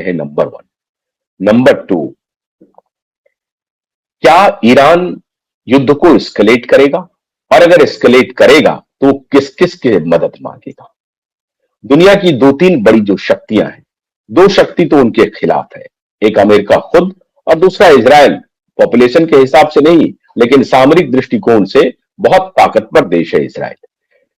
सकते हैं, number 1। Number 2, क्या ईरान युद्ध को एस्केलेट करेगा, और अगर एस्केलेट करेगा तो किस किस की मदद मांगेगा। दुनिया की 2-3 बड़ी जो शक्तियां हैं, 2 शक्ति तो उनके खिलाफ है, एक अमेरिका खुद और दूसरा इजराइल। पॉपुलेशन के हिसाब से नहीं, लेकिन सामरिक दृष्टिकोण से बहुत ताकतवर देश है इजराइल।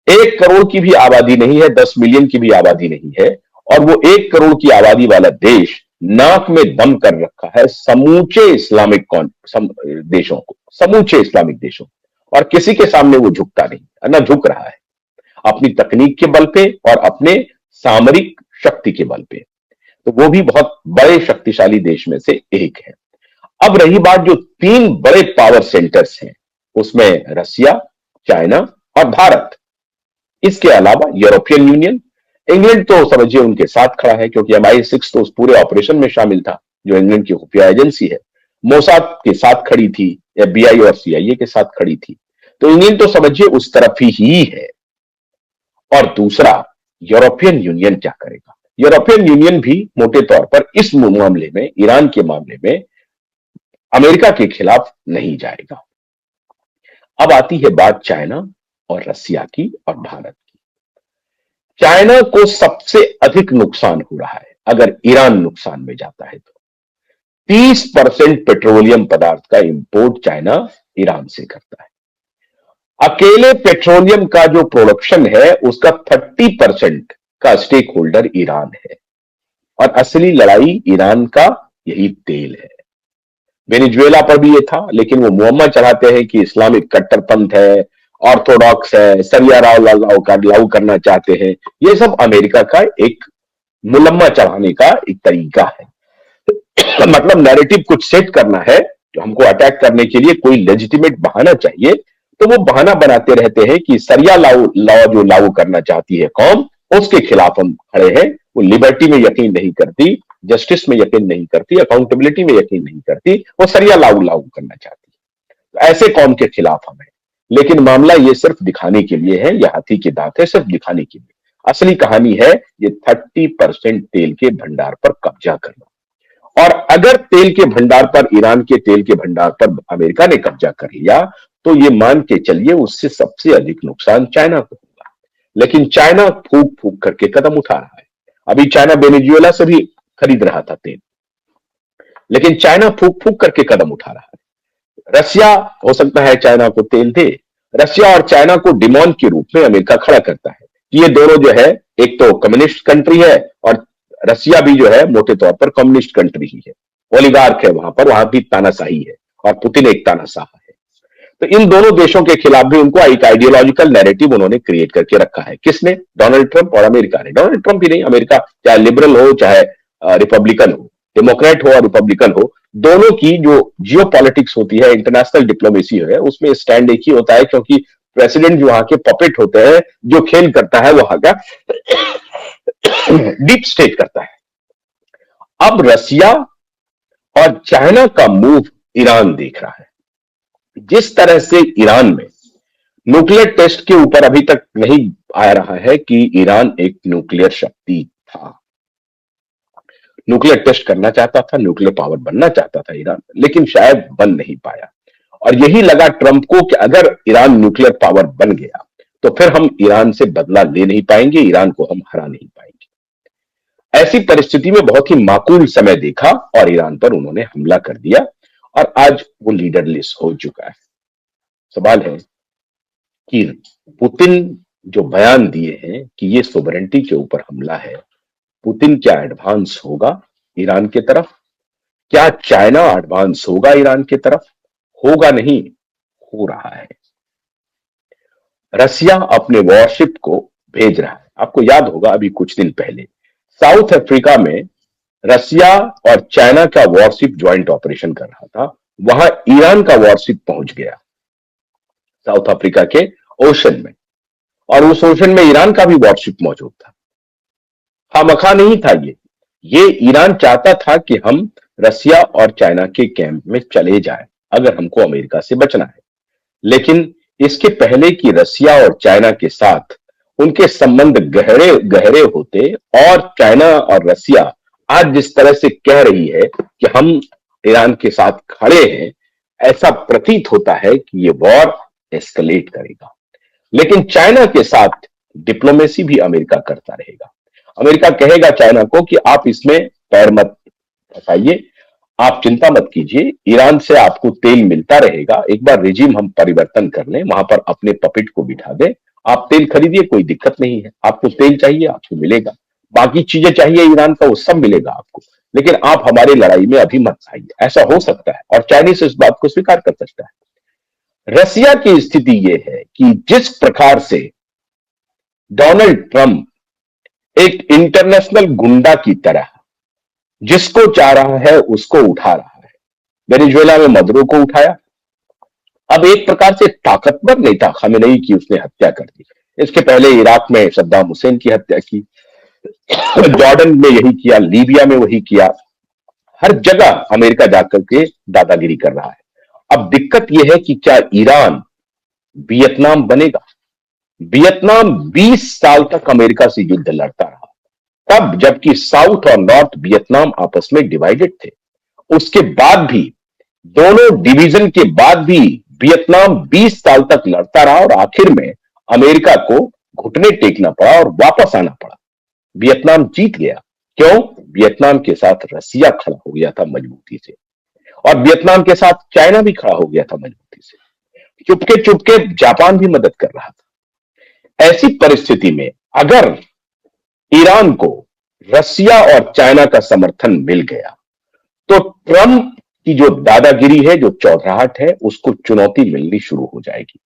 1 करोड़ की भी आबादी नहीं है, 10 मिलियन की भी आबादी नहीं है, और वो 1 करोड़ की आबादी वाला देश नाक में दम कर रखा है समूचे इस्लामिक देशों को, समूचे इस्लामिक देशों, और किसी के सामने वो झुकता नहीं, ना झुक रहा है, अपनी तकनीक के बल पे और अपने सामरिक शक्ति के बल पे। तो वो भी बहुत बड़े शक्तिशाली देश में से एक है। अब रही बात जो 3 बड़े पावर सेंटर्स हैं, उसमें रसिया, चाइना और भारत। इसके अलावा यूरोपियन यूनियन, इंग्लैंड तो समझिए उनके साथ खड़ा है, क्योंकि MI6 तो उस पूरे ऑपरेशन में शामिल था, जो इंग्लैंड की खुफिया एजेंसी है। मोसाद के साथ खड़ी थी, FBI और CIA के साथ खड़ी थी। तो इंग्लैंड तो समझिए उस तरफ ही है। और दूसरा, यूरोपियन यूनियन क्या करेगा। यूरोपियन यूनियन भी मोटे तौर पर इस मामले में, ईरान के मामले में अमेरिका के खिलाफ नहीं जाएगा। अब आती है बात चाइना और रसिया की और भारत की। चाइना को सबसे अधिक नुकसान हो रहा है अगर ईरान नुकसान में जाता है तो। 30% पेट्रोलियम पदार्थ का इंपोर्ट चाइना ईरान से करता है। अकेले पेट्रोलियम का जो प्रोडक्शन है उसका 30% का स्टेक होल्डर ईरान है, और असली लड़ाई ईरान का यही तेल है। वेनेजुएला पर भी ये था, लेकिन वो मुअम्मा चढ़ाते हैं कि इस्लामिक कट्टरपंथ है, ऑर्थोडॉक्स है, सरिया लागू करना चाहते हैं। ये सब अमेरिका का एक मुलम्मा चढ़ाने का एक तरीका है। मतलब नैरेटिव कुछ सेट करना है, जो हमको अटैक करने के लिए कोई लेजिटिमेट बहाना चाहिए, तो वो बहाना बनाते रहते हैं कि सरिया लॉ जो लागू करना चाहती है कौम, उसके खिलाफ हम खड़े हैं। वो लिबर्टी में यकीन नहीं करती, जस्टिस में यकीन नहीं करती, अकाउंटेबिलिटी में यकीन नहीं करती, वो सरिया लागू करना चाहती है। तो ऐसे कौम के खिलाफ हम हैं। लेकिन मामला ये सिर्फ दिखाने के लिए है, ये हाथी के दांत है, सिर्फ दिखाने के लिए। असली कहानी है ये 30% तेल के भंडार पर कब्जा करना। और अगर तेल के भंडार पर, ईरान के तेल के भंडार पर अमेरिका ने कब्जा कर लिया, तो ये मान के चलिए उससे सबसे अधिक नुकसान चाइना को होगा। लेकिन चाइना फूक फूक करके कदम उठा रहा है। अभी चाइना वेनेजुएला से भी खरीद रहा था तेल, लेकिन चाइना फूक फूक करके कदम उठा रहा है। रसिया हो सकता है चाइना को तेल दे। रसिया और चाइना को डिमॉन के रूप में अमेरिका खड़ा करता है कि ये दोनों जो है, एक तो कम्युनिस्ट कंट्री है, और रसिया भी जो है मोटे तौर पर कम्युनिस्ट कंट्री ही है, ओलिगार्क है वहां पर, वहां भी तानाशाही है, और पुतिन एक तानाशाह है। तो इन दोनों देशों के खिलाफ भी उनको एक आइडियोलॉजिकल नैरेटिव उन्होंने क्रिएट करके रखा है। किसने? डोनाल्ड ट्रंप और अमेरिका ने। डोनाल्ड ट्रंप ही नहीं, अमेरिका चाहे लिबरल हो, चाहे रिपब्लिकन हो, डेमोक्रेट हो और रिपब्लिकन हो, दोनों की जो जियो पॉलिटिक्स होती है, इंटरनेशनल डिप्लोमेसी है, उसमें स्टैंड एक ही होता है, क्योंकि प्रेसिडेंट जो वहां के पपेट होते हैं, जो खेल करता है वहां का डीप स्टेट करता है। अब रसिया और चाइना का मूव ईरान देख रहा है। जिस तरह से ईरान में न्यूक्लियर टेस्ट के ऊपर अभी तक नहीं आ रहा है कि ईरान एक न्यूक्लियर शक्ति था, न्यूक्लियर टेस्ट करना चाहता था, न्यूक्लियर पावर बनना चाहता था ईरान, लेकिन शायद बन नहीं पाया। और यही लगा ट्रंप को कि अगर ईरान न्यूक्लियर पावर बन गया तो फिर हम ईरान से बदला ले नहीं पाएंगे, ईरान को हम हरा नहीं पाएंगे। ऐसी परिस्थिति में बहुत ही माकूल समय देखा और ईरान पर उन्होंने हमला कर दिया, और आज वो लीडरलेस हो चुका है। सवाल है कि पुतिन जो बयान दिए हैं कि ये सोवरेंटी के ऊपर हमला है, पुतिन क्या एडवांस होगा ईरान के तरफ? क्या चाइना एडवांस होगा ईरान की तरफ? होगा नहीं, हो रहा है। रसिया अपने वॉरशिप को भेज रहा है। आपको याद होगा अभी कुछ दिन पहले साउथ अफ्रीका में रसिया और चाइना का वॉरशिप ज्वाइंट ऑपरेशन कर रहा था, वहां ईरान का वॉरशिप पहुंच गया साउथ अफ्रीका के ओशन में, और उस ओशन में ईरान का भी वॉरशिप मौजूद था। खामखा नहीं था ये ईरान चाहता था कि हम रसिया और चाइना के कैंप में चले जाएं अगर हमको अमेरिका से बचना है। लेकिन इसके पहले कि रसिया और चाइना के साथ उनके संबंध गहरे गहरे होते और चाइना और रसिया आज जिस तरह से कह रही है कि हम ईरान के साथ खड़े हैं, ऐसा प्रतीत होता है कि ये वॉर एस्केलेट करेगा। लेकिन चाइना के साथ डिप्लोमेसी भी अमेरिका करता रहेगा। अमेरिका कहेगा चाइना को कि आप इसमें पैर मत फंसाइए, आप चिंता मत कीजिए, ईरान से आपको तेल मिलता रहेगा, एक बार रिजीम हम परिवर्तन कर लें, वहां पर अपने पपेट को बिठा दें, आप तेल खरीदिए, कोई दिक्कत नहीं है, आपको तेल चाहिए आपको मिलेगा, बाकी चीजें चाहिए ईरान का वो सब मिलेगा आपको, लेकिन आप हमारी लड़ाई में अभी मत आइए। ऐसा हो सकता है और चाइनीज इस बात को स्वीकार कर सकता है। रसिया की स्थिति यह है कि जिस प्रकार से डोनाल्ड ट्रंप एक इंटरनेशनल गुंडा की तरह जिसको चाह रहा है उसको उठा रहा है, वेनेजुएला में मदुरो को उठाया, अब एक प्रकार से ताकतवर नेता खमेनेई की उसने हत्या कर दी। इसके पहले इराक में सद्दाम हुसैन की हत्या की, जॉर्डन में यही किया, लीबिया में वही किया, हर जगह अमेरिका जाकर के दादागिरी कर रहा है। अब दिक्कत यह है कि क्या ईरान वियतनाम बनेगा? वियतनाम 20 साल तक अमेरिका से युद्ध लड़ता रहा, तब जबकि साउथ और नॉर्थ वियतनाम आपस में डिवाइडेड थे। उसके बाद भी, दोनों डिवीजन के बाद भी वियतनाम 20 साल तक लड़ता रहा और आखिर में अमेरिका को घुटने टेकना पड़ा और वापस आना पड़ा। वियतनाम जीत गया। क्यों? वियतनाम के साथ रसिया खड़ा हो गया था मजबूती से, और वियतनाम के साथ चाइना भी खड़ा हो गया था मजबूती से। चुपके चुपके जापान भी मदद कर रहा था। ऐसी परिस्थिति में अगर ईरान को रसिया और चाइना का समर्थन मिल गया तो ट्रंप की जो दादागिरी है, जो चौधराहट है, उसको चुनौती मिलनी शुरू हो जाएगी।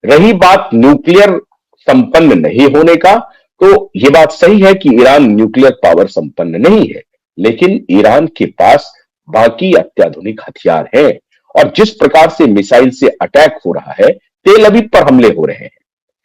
रही बात न्यूक्लियर संपन्न नहीं होने का, तो यह बात सही है कि ईरान न्यूक्लियर पावर संपन्न नहीं है, लेकिन ईरान के पास बाकी अत्याधुनिक हथियार हैं, और जिस प्रकार से मिसाइल से अटैक हो रहा है, तेल अवीव पर हमले हो रहे हैं,